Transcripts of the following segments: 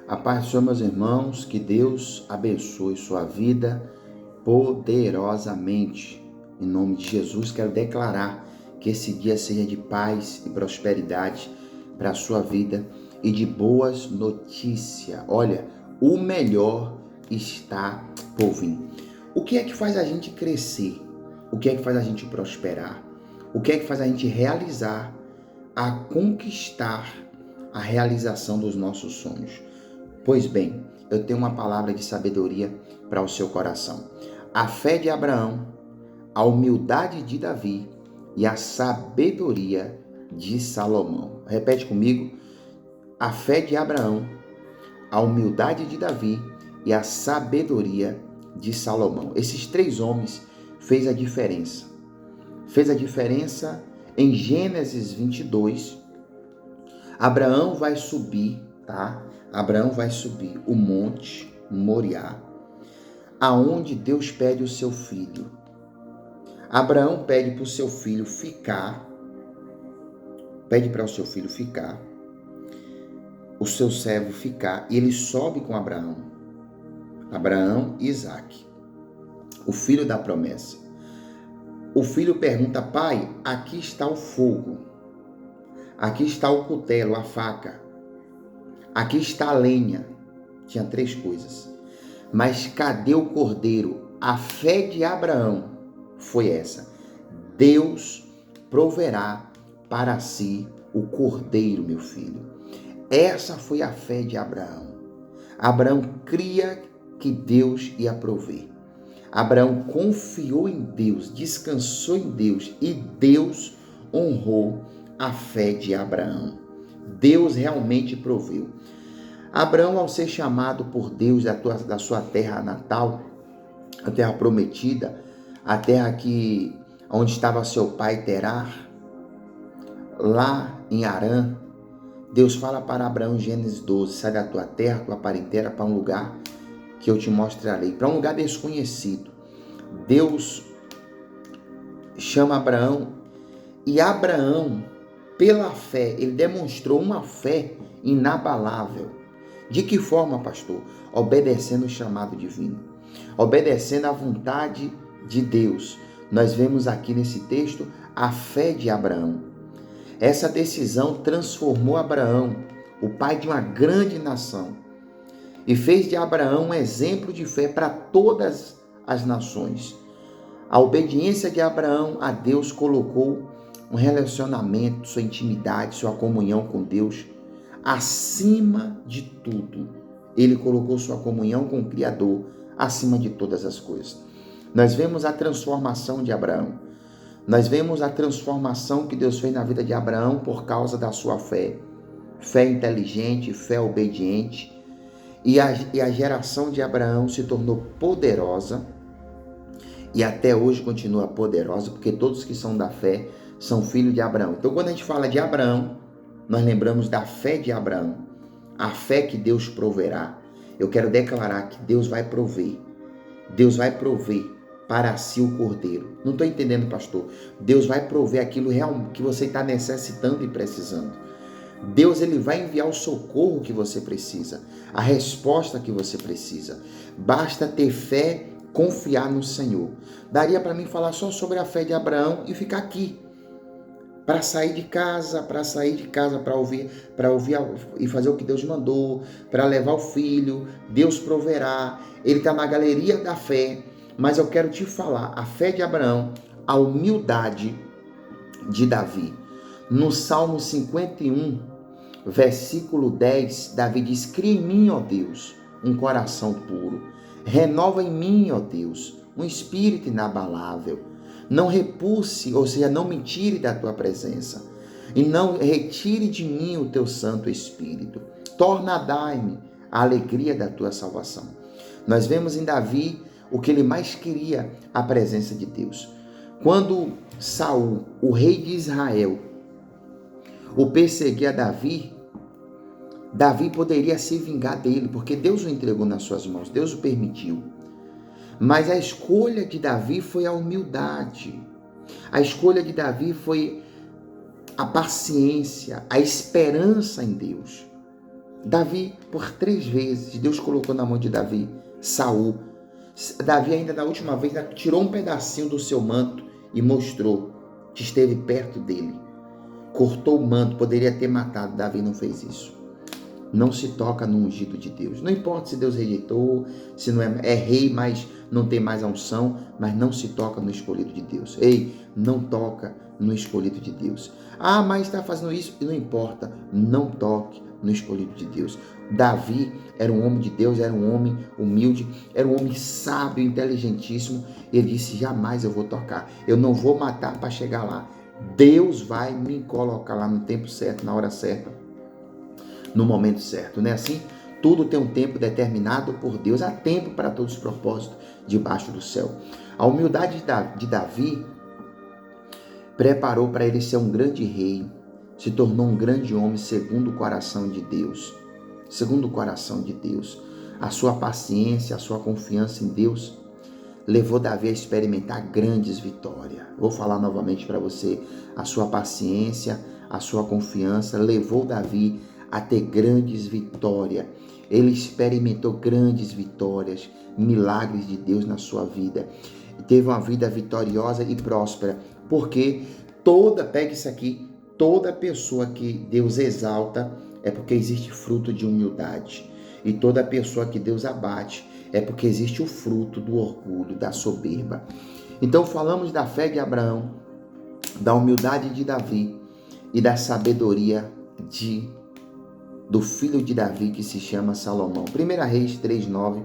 A paz do Senhor, meus irmãos, que Deus abençoe sua vida poderosamente. Em nome de Jesus, quero declarar que esse dia seja de paz e prosperidade para a sua vida e de boas notícias. Olha, o melhor está por vir. O que é que faz a gente crescer? O que é que faz a gente prosperar? O que é que faz a gente realizar, a conquistar a realização dos nossos sonhos? Pois bem, eu tenho uma palavra de sabedoria para o seu coração. A fé de Abraão, a humildade de Davi e a sabedoria de Salomão. Repete comigo. A fé de Abraão, a humildade de Davi e a sabedoria de Salomão. Esses três homens fez a diferença. Fez a diferença em Gênesis 22. Abraão vai subir, tá? Abraão vai subir o monte Moriá, aonde Deus pede o seu filho. Abraão pede para o seu filho ficar, o seu servo ficar, e ele sobe com Abraão e Isaac, o filho da promessa. O filho pergunta: pai, aqui está o fogo, aqui está o cutelo, a faca, aqui está a lenha. Tinha três coisas. Mas cadê o cordeiro? A fé de Abraão foi essa: Deus proverá para si o cordeiro, meu filho. Essa foi a fé de Abraão. Abraão cria que Deus ia prover. Abraão confiou em Deus, descansou em Deus, e Deus honrou a fé de Abraão. Deus realmente proveu. Abraão, ao ser chamado por Deus da sua terra natal, a terra prometida, a terra onde estava seu pai Terar, lá em Harã, Deus fala para Abraão em Gênesis 12, sai da tua terra, tua parentela, para um lugar que eu te mostrarei, para um lugar desconhecido. Deus chama Abraão, e Abraão, pela fé, ele demonstrou uma fé inabalável. De que forma, pastor? Obedecendo o chamado divino, obedecendo à vontade de Deus. Nós vemos aqui nesse texto a fé de Abraão. Essa decisão transformou Abraão, o pai de uma grande nação, e fez de Abraão um exemplo de fé para todas as nações. A obediência de Abraão a Deus colocou um relacionamento, sua intimidade, sua comunhão com Deus acima de tudo. Ele colocou sua comunhão com o Criador acima de todas as coisas. Nós vemos a transformação de Abraão. Nós vemos a transformação que Deus fez na vida de Abraão por causa da sua fé. Fé inteligente, fé obediente. E a geração de Abraão se tornou poderosa e até hoje continua poderosa, porque todos que são da fé são filhos de Abraão. Então, quando a gente fala de Abraão, nós lembramos da fé de Abraão, a fé que Deus proverá. Eu quero declarar que Deus vai prover. Deus vai prover para si o cordeiro. Não estou entendendo, pastor. Deus vai prover aquilo real que você está necessitando e precisando. Deus, ele vai enviar o socorro que você precisa, a resposta que você precisa. Basta ter fé, confiar no Senhor. Daria para mim falar só sobre a fé de Abraão e ficar aqui. Para sair de casa, para ouvir e fazer o que Deus mandou, para levar o filho, Deus proverá. Ele está na galeria da fé, mas eu quero te falar, a fé de Abraão, a humildade de Davi. No Salmo 51, versículo 10, Davi diz: cria em mim, ó Deus, um coração puro. Renova em mim, ó Deus, um espírito inabalável. Não repulse, ou seja, não me tire da tua presença. E não retire de mim o teu Santo Espírito. Torna a dar-me a alegria da tua salvação. Nós vemos em Davi o que ele mais queria, a presença de Deus. Quando Saul, o rei de Israel, o perseguia Davi, Davi poderia se vingar dele, porque Deus o entregou nas suas mãos, Deus o permitiu. Mas a escolha de Davi foi a humildade. A escolha de Davi foi a paciência, a esperança em Deus. Davi, por 3 vezes, Deus colocou na mão de Davi, Saul. Davi ainda na última vez tirou um pedacinho do seu manto e mostrou que esteve perto dele. Cortou o manto, poderia ter matado, Davi não fez isso. Não se toca no ungido de Deus. Não importa se Deus rejeitou, se não é rei, mas não tem mais a unção, mas não se toca no escolhido de Deus. Ei, não toca no escolhido de Deus. Ah, mas está fazendo isso, e não importa, não toque no escolhido de Deus. Davi era um homem de Deus, era um homem humilde, era um homem sábio, inteligentíssimo. Ele disse, jamais eu vou tocar, eu não vou matar para chegar lá. Deus vai me colocar lá no tempo certo, na hora certa, no momento certo, não é assim? Tudo tem um tempo determinado por Deus, há tempo para todos os propósitos debaixo do céu. A humildade de Davi preparou para ele ser um grande rei, se tornou um grande homem segundo o coração de Deus. Segundo o coração de Deus. A sua paciência, a sua confiança em Deus levou Davi a experimentar grandes vitórias. Vou falar novamente para você. A sua paciência, a sua confiança levou Davi a ter grandes vitórias. Ele experimentou grandes vitórias, milagres de Deus na sua vida. Teve uma vida vitoriosa e próspera, porque pega isso aqui, toda pessoa que Deus exalta é porque existe fruto de humildade. E toda pessoa que Deus abate é porque existe o fruto do orgulho, da soberba. Então falamos da fé de Abraão, da humildade de Davi e da sabedoria do filho de Davi que se chama Salomão. 1 Reis 3:9,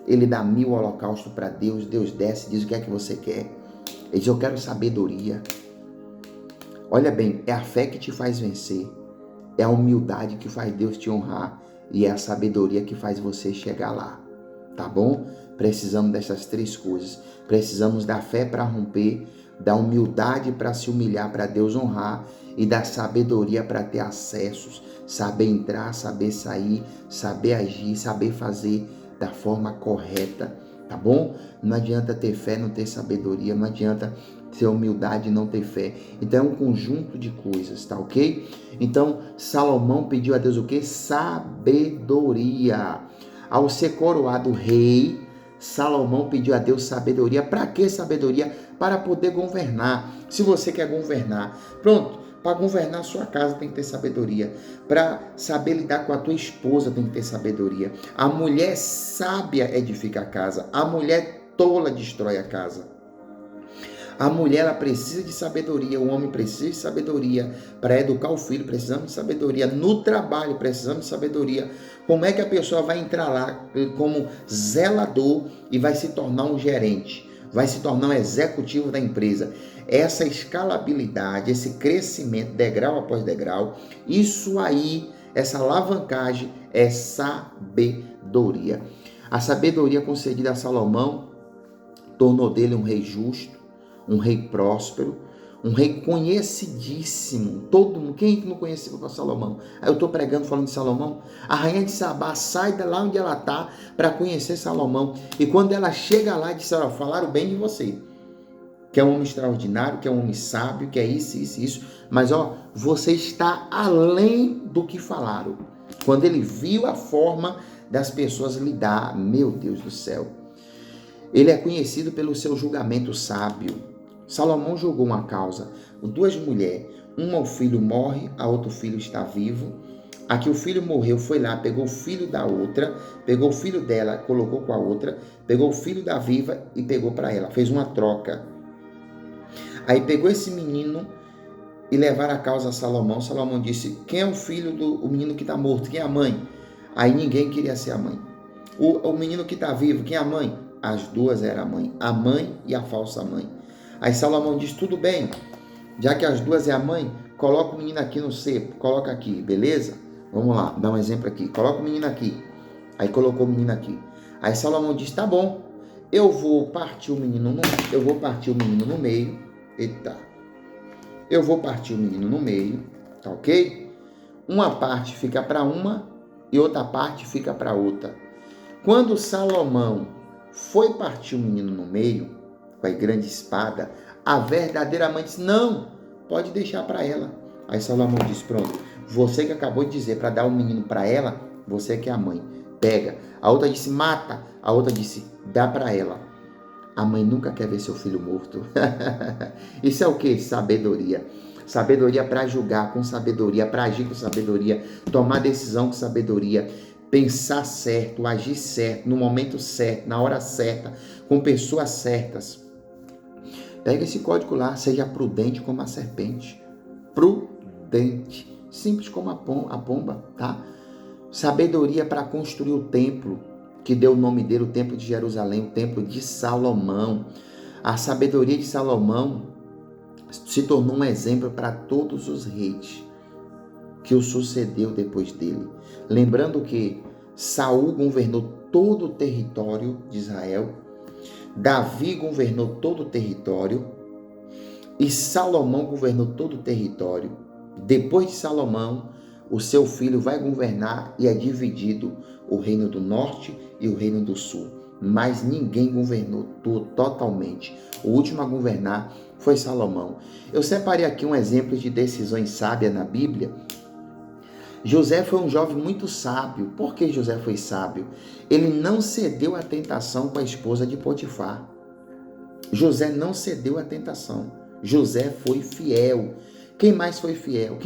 ele dá 1000 holocaustos para Deus, Deus desce e diz o que é que você quer. Ele diz, eu quero sabedoria. Olha bem, é a fé que te faz vencer, é a humildade que faz Deus te honrar e é a sabedoria que faz você chegar lá, tá bom? Precisamos dessas 3 coisas, precisamos da fé para romper, da humildade para se humilhar, para Deus honrar e da sabedoria para ter acessos, saber entrar, saber sair, saber agir, saber fazer da forma correta, tá bom? Não adianta ter fé, não ter sabedoria, não adianta ter humildade e não ter fé. Então é um conjunto de coisas, tá ok? Então Salomão pediu a Deus o quê? Sabedoria. Ao ser coroado rei, Salomão pediu a Deus sabedoria. Para que sabedoria? Para poder governar. Se você quer governar, pronto. Para governar a sua casa tem que ter sabedoria. Para saber lidar com a tua esposa tem que ter sabedoria. A mulher sábia edifica a casa. A mulher tola destrói a casa. A mulher ela precisa de sabedoria, o homem precisa de sabedoria. Para educar o filho precisamos de sabedoria. No trabalho precisamos de sabedoria. Como é que a pessoa vai entrar lá como zelador e vai se tornar um gerente? Vai se tornar um executivo da empresa. Essa escalabilidade, esse crescimento degrau após degrau, isso aí, essa alavancagem é sabedoria. A sabedoria concedida a Salomão tornou dele um rei justo, um rei próspero, um rei conhecidíssimo. Todo mundo, quem não conhecia o Salomão? Aí eu estou pregando falando de Salomão. A rainha de Sabá sai de lá onde ela está para conhecer Salomão. E quando ela chega lá, diz, olha, falaram bem de você. Que é um homem extraordinário, que é um homem sábio, que é isso, isso, isso. Mas, você está além do que falaram. Quando ele viu a forma das pessoas lidar, meu Deus do céu. Ele é conhecido pelo seu julgamento sábio. Salomão julgou uma causa, 2 mulheres, o filho morre, a outro filho está vivo. Aqui o filho morreu, foi lá, pegou o filho da outra, pegou o filho dela, colocou com a outra, pegou o filho da viva e pegou para ela, fez uma troca. Aí pegou esse menino e levaram a causa a Salomão. Salomão disse, quem é o filho do menino que está morto? Quem é a mãe? Aí ninguém queria ser a mãe. O menino que está vivo, quem é a mãe? As 2 eram a mãe e a falsa mãe. Aí Salomão diz, tudo bem, já que as 2 é a mãe, coloca o menino aqui no cepo, coloca aqui, beleza? Vamos lá, dá um exemplo aqui, coloca o menino aqui. Aí colocou o menino aqui. Aí Salomão diz, tá bom, eu vou partir o menino no meio, eita, eu vou partir o menino no meio, tá ok? Uma parte fica para uma e outra parte fica para outra. Quando Salomão foi partir o menino no meio, com a grande espada, a verdadeira mãe disse, não, pode deixar para ela. Aí Salomão disse, pronto, Você que acabou de dizer para dar um menino para ela, você que é a mãe. Pega. A outra disse, mata. A outra disse, dá para ela. A mãe nunca quer ver seu filho morto. Isso é o que? Sabedoria. Sabedoria para julgar com sabedoria, para agir com sabedoria, tomar decisão com sabedoria, pensar certo, agir certo, no momento certo, na hora certa, com pessoas certas. Pega esse código lá, seja prudente como a serpente. Prudente. Simples como a pomba, tá? Sabedoria para construir o templo, que deu o nome dele, o templo de Jerusalém, o templo de Salomão. A sabedoria de Salomão se tornou um exemplo para todos os reis que o sucedeu depois dele. Lembrando que Saul governou todo o território de Israel, Davi governou todo o território e Salomão governou todo o território. Depois de Salomão, o seu filho vai governar e é dividido o reino do norte e o reino do sul. Mas ninguém governou totalmente. O último a governar foi Salomão. Eu separei aqui um exemplo de decisões sábias na Bíblia. José foi um jovem muito sábio. Por que José foi sábio? Ele não cedeu à tentação com a esposa de Potifar. José não cedeu à tentação. José foi fiel. Quem mais foi fiel?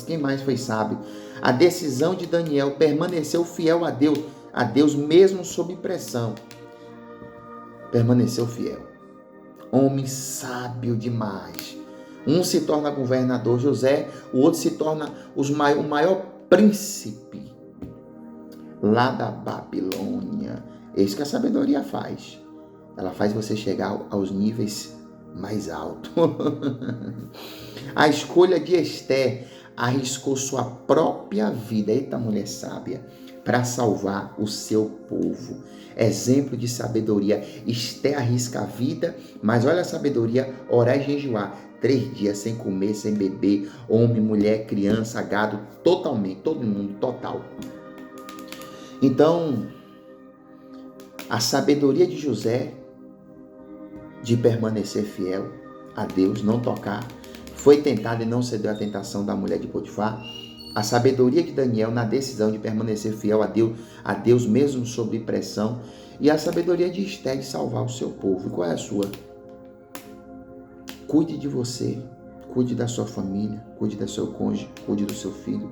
Quem mais foi sábio? A decisão de Daniel permaneceu fiel a Deus mesmo sob pressão. Permaneceu fiel. Homem sábio demais. Um se torna governador, José, o outro se torna o maior príncipe lá da Babilônia. É isso que a sabedoria faz. Ela faz você chegar aos níveis mais altos. A escolha de Esther arriscou sua própria vida, eita mulher sábia, para salvar o seu povo. Exemplo de sabedoria. Esther arrisca a vida, mas olha a sabedoria, orar e jejuar. 3 dias sem comer, sem beber, homem, mulher, criança, gado, totalmente, todo mundo, total. Então, a sabedoria de José de permanecer fiel a Deus, não tocar, foi tentado e não cedeu à tentação da mulher de Potifar. A sabedoria de Daniel na decisão de permanecer fiel a Deus mesmo sob pressão. E a sabedoria de Esther de salvar o seu povo. E qual é a sua? Cuide de você, cuide da sua família, cuide do seu cônjuge, cuide do seu filho,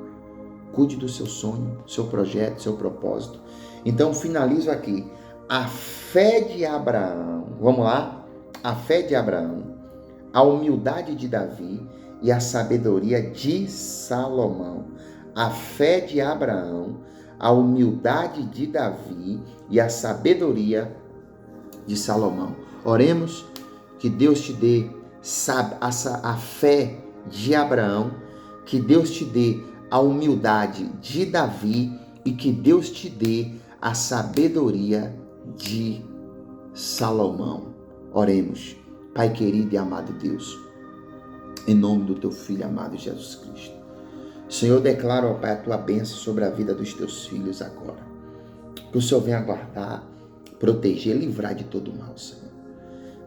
cuide do seu sonho, seu projeto, seu propósito. Então, finalizo aqui. A fé de Abraão, vamos lá? A fé de Abraão, a humildade de Davi e a sabedoria de Salomão. A fé de Abraão, a humildade de Davi e a sabedoria de Salomão. Oremos que Deus te dê a fé de Abraão, que Deus te dê a humildade de Davi e que Deus te dê a sabedoria de Salomão. Oremos. Pai querido e amado Deus, em nome do teu Filho amado Jesus Cristo. Senhor, declaro, ó Pai, a tua bênção sobre a vida dos teus filhos agora. Que o Senhor venha guardar, proteger, livrar de todo mal, Senhor.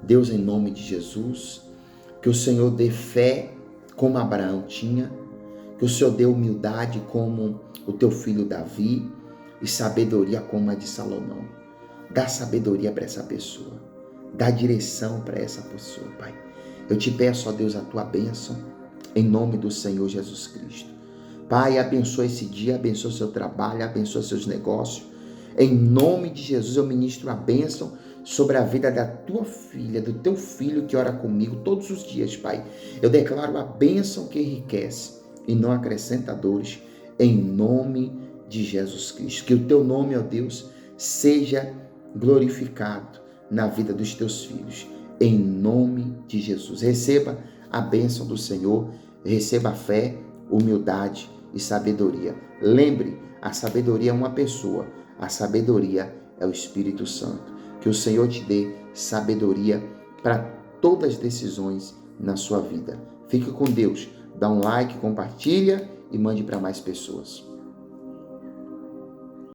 Deus, em nome de Jesus, que o Senhor dê fé como Abraão tinha, que o Senhor dê humildade como o teu filho Davi e sabedoria como a de Salomão. Dá sabedoria para essa pessoa. Dá direção para essa pessoa, Pai. Eu te peço, ó Deus, a tua bênção em nome do Senhor Jesus Cristo. Pai, abençoa esse dia, abençoa o seu trabalho, abençoa seus negócios. Em nome de Jesus, eu ministro a bênção sobre a vida da tua filha, do teu filho que ora comigo todos os dias, Pai. Eu declaro a bênção que enriquece e não acrescenta dores, em nome de Jesus Cristo. Que o teu nome, ó Deus, seja glorificado na vida dos teus filhos, em nome de Jesus. Receba a bênção do Senhor, receba a fé, humildade e sabedoria. Lembre, a sabedoria é uma pessoa, a sabedoria é o Espírito Santo. Que o Senhor te dê sabedoria para todas as decisões na sua vida. Fique com Deus, dá um like, compartilha e mande para mais pessoas.